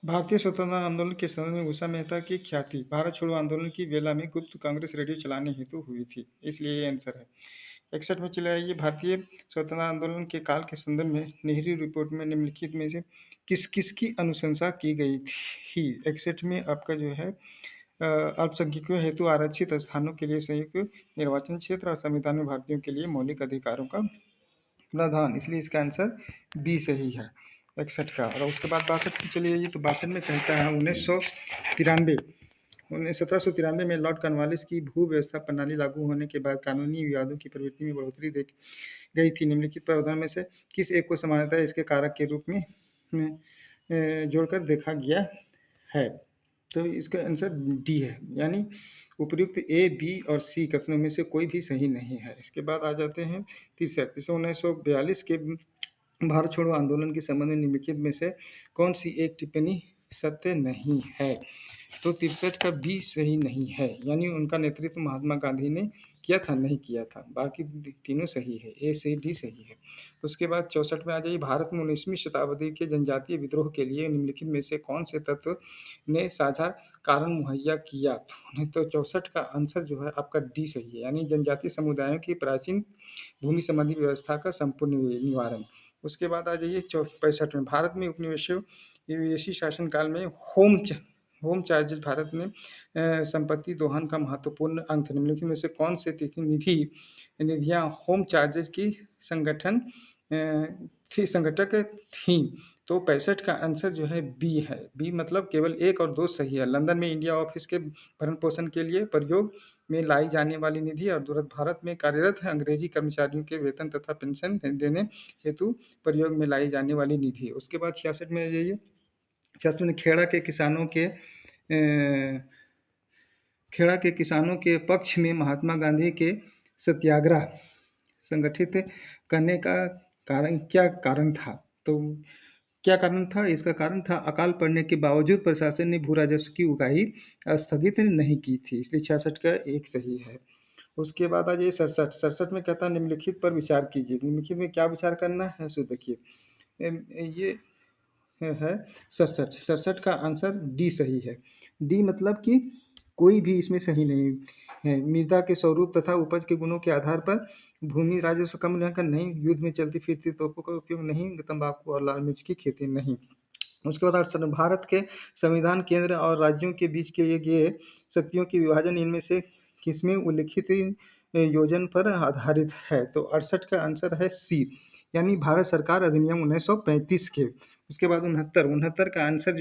भारतीय स्वतंत्रता आंदोलन के समय में उषा मेहता की ख्याति भारत छोड़ो आंदोलन की बेला में गुप्त कांग्रेस रेडियो चलाने हेतु हुई थी, इसलिए ये आंसर है। 61 में चले आइए। भारतीय स्वतंत्रता आंदोलन के काल के संदर्भ में नेहरू रिपोर्ट में निम्नलिखित में से किस किस की अनुशंसा की गई थी। 61 में आपका जो है अल्पसंख्यकों हेतु आरक्षित स्थानों के लिए संयुक्त निर्वाचन क्षेत्र और संविधान में भारतीयों के लिए मौलिक अधिकारों का प्रावधान, इसलिए इसका आंसर बी सही है 61 का। और उसके बाद 62 की चली जाइए तो 62 में कहता है 1793 में लॉर्ड कॉर्नवालिस की भू व्यवस्था प्रणाली लागू होने के बाद कानूनी विवादों की प्रवृत्ति में बढ़ोतरी देखी गई थी। निम्नलिखित प्रावधान में से किस एक को सामान्यतः इसके कारक के रूप में जोड़कर देखा गया है। तो इसका आंसर डी है, यानी उपयुक्त ए, बी और सी कथनों में से कोई भी सही नहीं है। इसके बाद आ जाते हैं 63। 1942 के भारत छोड़ो आंदोलन के संबंध में निम्नलिखित में से कौन सी एक टिप्पणी सत्य नहीं है। तो 63 का बी सही नहीं है, यानी उनका नेतृत्व महात्मा गांधी ने किया था, नहीं किया था। बाकी तीनों सही है, ए से डी सही है। उसके बाद 64 में आ जाइए। भारत में 19वीं शताब्दी के जनजातीय विद्रोह के लिए निम्नलिखित में से कौन से तत्व ने साझा कारण मुहैया किया। तो 64 का आंसर जो है आपका डी सही है, यानी जनजातीय समुदायों की प्राचीन भूमि संबंधी व्यवस्था का संपूर्ण निवारण। उसके बाद आ जाइए 65 में। भारत में उपनिवेशी शासनकाल में होम चार्जेज भारत में संपत्ति दोहन का महत्वपूर्ण अंग थे। निम्नलिखित में से कौन से निधियां होम चार्जेज की संगठक थी। तो 65 का आंसर जो है बी है। बी मतलब केवल 1 और 2 सही है। लंदन में इंडिया ऑफिस के भरण पोषण के लिए प्रयोग में लाई जाने वाली निधि और दूरस्थ भारत में कार्यरत अंग्रेजी कर्मचारियों के वेतन तथा पेंशन देने हेतु प्रयोग में लाई जाने वाली निधि। उसके बाद 66 में जाइए। 66 में खेड़ा के किसानों के पक्ष में महात्मा गांधी के सत्याग्रह संगठित करने का क्या कारण था। तो क्या कारण था? इसका कारण था अकाल पड़ने के बावजूद प्रशासन ने भू राजस्व की उगाही स्थगित नहीं की थी, इसलिए 66 का एक सही है। उसके बाद आ जाइए 67 में कहता है निम्नलिखित पर विचार कीजिए। निम्नलिखित में क्या विचार करना है, सो देखिए ये है 67 का आंसर डी सही है। डी मतलब कि कोई भी इसमें सही नहीं है। मृदा के स्वरूप तथा उपज के गुणों के आधार पर भूमि राजस्व कम मूल्यांकन नहीं, युद्ध में चलती फिरती तोपों का उपयोग नहीं, तंबाकू और लाल मिर्च की खेती नहीं। उसके बाद 68 भारत के संविधान केंद्र और राज्यों के बीच के ये शक्तियों की विभाजन इनमें से किसमें उल्लिखित योजना पर आधारित है। तो 68 का आंसर है सी, यानी भारत सरकार अधिनियम 1935 के। उसके बाद 69 का आंसर